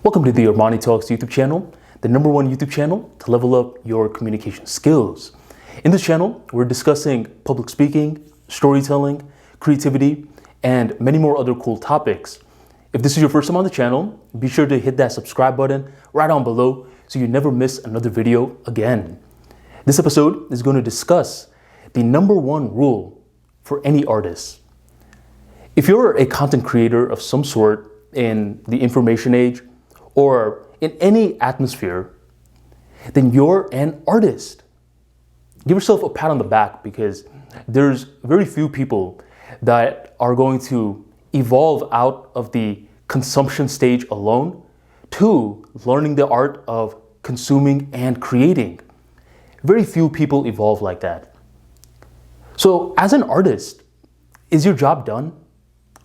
Welcome to the ArmaniTalks YouTube channel, the #1 YouTube channel to level up your communication skills. In this channel, we're discussing public speaking, storytelling, creativity, and many more other cool topics. If this is your first time on the channel, be sure to hit that subscribe button right down below so you never miss another video again. This episode is going to discuss the #1 rule for any artist. If you're a content creator of some sort in the information age or in any atmosphere, then you're an artist. Give yourself a pat on the back because there's very few people that are going to evolve out of the consumption stage alone to learning the art of consuming and creating. Very few people evolve like that. So as an artist, is your job done?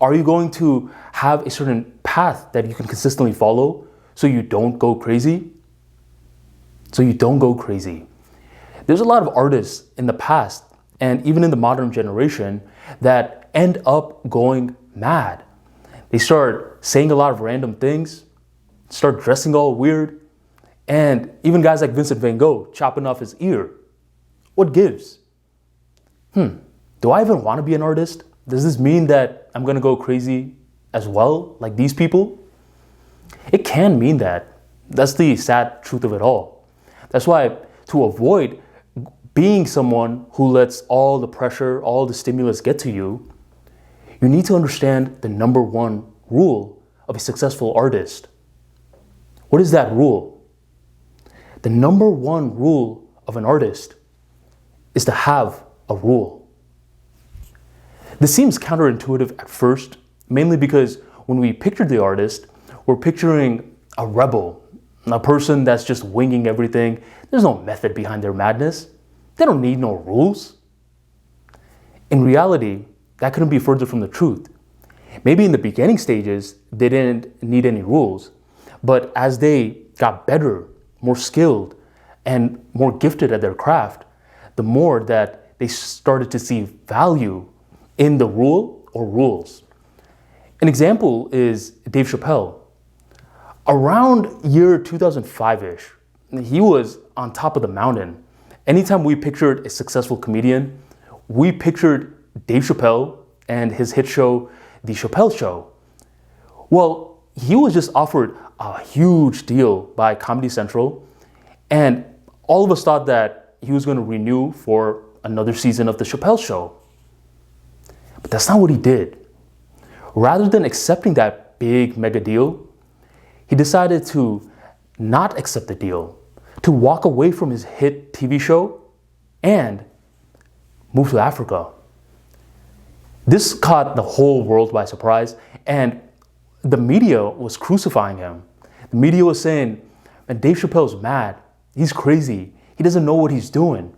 Are you going to have a certain path that you can consistently follow so you don't go crazy? There's a lot of artists in the past and even in the modern generation that end up going mad. They start saying a lot of random things, start dressing all weird, and even guys like Vincent van Gogh chopping off his ear. What gives? Do I even want to be an artist? Does this mean that I'm going to go crazy as well, like these people? It can mean that. That's the sad truth of it all. That's why, to avoid being someone who lets all the pressure, all the stimulus get to you, you need to understand the #1 rule of a successful artist. What is that rule? The #1 rule of an artist is to have a rule. This seems counterintuitive at first, mainly because when we picture the artist, we're picturing a rebel, a person that's just winging everything. There's no method behind their madness. They don't need no rules. In reality, that couldn't be further from the truth. Maybe in the beginning stages, they didn't need any rules, but as they got better, more skilled, and more gifted at their craft, the more that they started to see value in the rule or rules. An example is Dave Chappelle. Around year 2005-ish, he was on top of the mountain. Anytime we pictured a successful comedian, we pictured Dave Chappelle and his hit show, The Chappelle Show. Well, he was just offered a huge deal by Comedy Central, and all of us thought that he was going to renew for another season of The Chappelle Show. But that's not what he did. Rather than accepting that big mega deal, he decided to not accept the deal, to walk away from his hit TV show and move to Africa. This caught the whole world by surprise, and the media was crucifying him. The media was saying, "Man, Dave Chappelle's mad. He's crazy. He doesn't know what he's doing."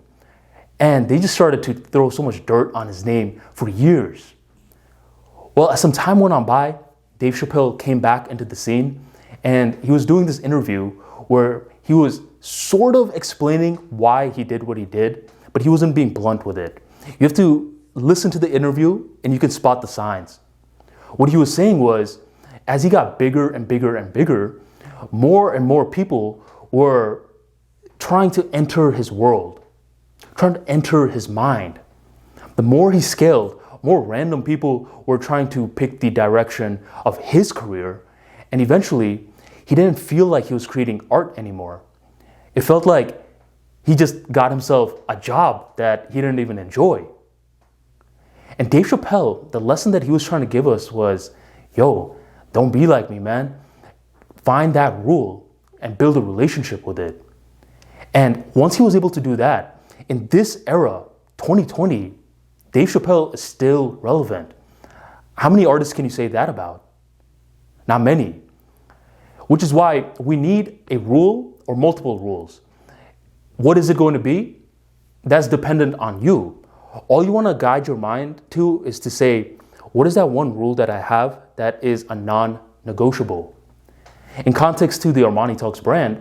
And they just started to throw so much dirt on his name for years. Well, as some time went on by, Dave Chappelle came back into the scene, and he was doing this interview where he was sort of explaining why he did what he did, but he wasn't being blunt with it. You have to listen to the interview and you can spot the signs. What he was saying was, as he got bigger and bigger and bigger, more and more people were trying to enter his world, trying to enter his mind. The more he scaled, more random people were trying to pick the direction of his career, and eventually he didn't feel like he was creating art anymore. It felt like he just got himself a job that he didn't even enjoy. And Dave Chappelle, the lesson that he was trying to give us was, yo, don't be like me, man. Find that rule and build a relationship with it. And once he was able to do that, in this era, 2020, Dave Chappelle is still relevant. How many artists can you say that about? Not many. Which is why we need a rule or multiple rules. What is it going to be? That's dependent on you. All you want to guide your mind to is to say, what is that one rule that I have that is a non-negotiable? In context to the ArmaniTalks brand,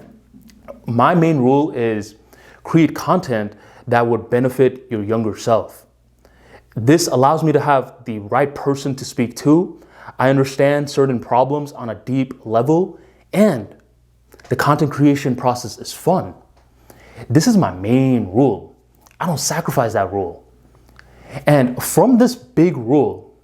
my main rule is create content that would benefit your younger self. This allows me to have the right person to speak to. I understand certain problems on a deep level, and the content creation process is fun. This is my main rule. I don't sacrifice that rule. And from this big rule,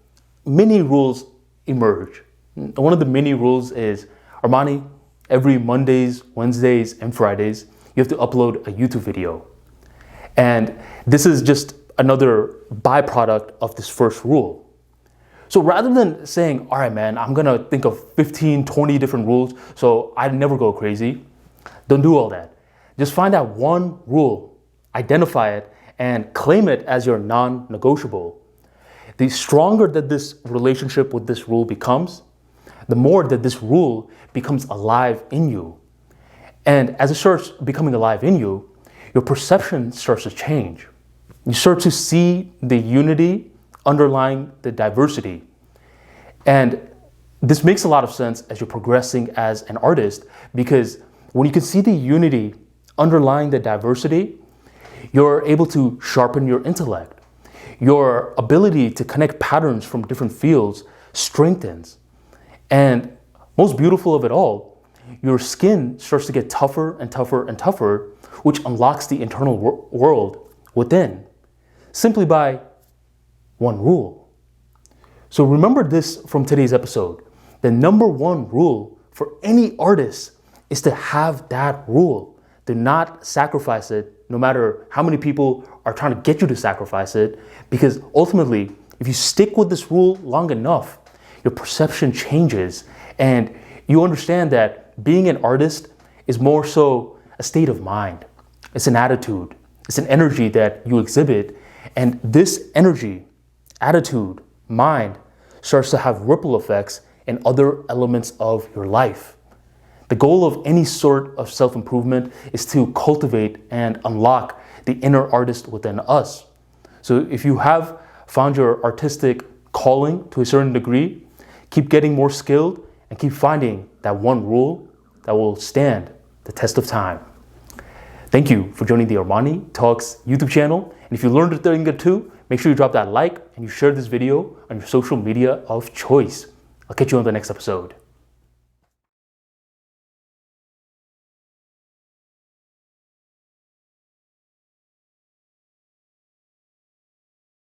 many rules emerge. One of the many rules is, Armani, every Mondays, Wednesdays, and Fridays, you have to upload a YouTube video. And this is just another byproduct of this first rule. So rather than saying, all right, man, I'm gonna think of 15, 20 different rules so I never go crazy, don't do all that. Just find that one rule, identify it, and claim it as your non-negotiable. The stronger that this relationship with this rule becomes, the more that this rule becomes alive in you. And as it starts becoming alive in you, your perception starts to change. You start to see the unity underlying the diversity. And this makes a lot of sense as you're progressing as an artist, because when you can see the unity underlying the diversity, you're able to sharpen your intellect. Your ability to connect patterns from different fields strengthens. And most beautiful of it all, your skin starts to get tougher and tougher and tougher, which unlocks the internal world within, simply by one rule. So remember this from today's episode. The number one rule for any artist is to have that rule. Do not sacrifice it, no matter how many people are trying to get you to sacrifice it, because ultimately, if you stick with this rule long enough, your perception changes and you understand that being an artist is more so a state of mind. It's an attitude. It's an energy that you exhibit. And this energy, attitude, mind starts to have ripple effects in other elements of your life. The goal of any sort of self-improvement is to cultivate and unlock the inner artist within us. So if you have found your artistic calling to a certain degree, keep getting more skilled and keep finding that one rule that will stand the test of time. Thank you for joining the Armani Talks YouTube channel. And if you learned a thing or two, make sure you drop that like and you share this video on your social media of choice. I'll catch you on the next episode.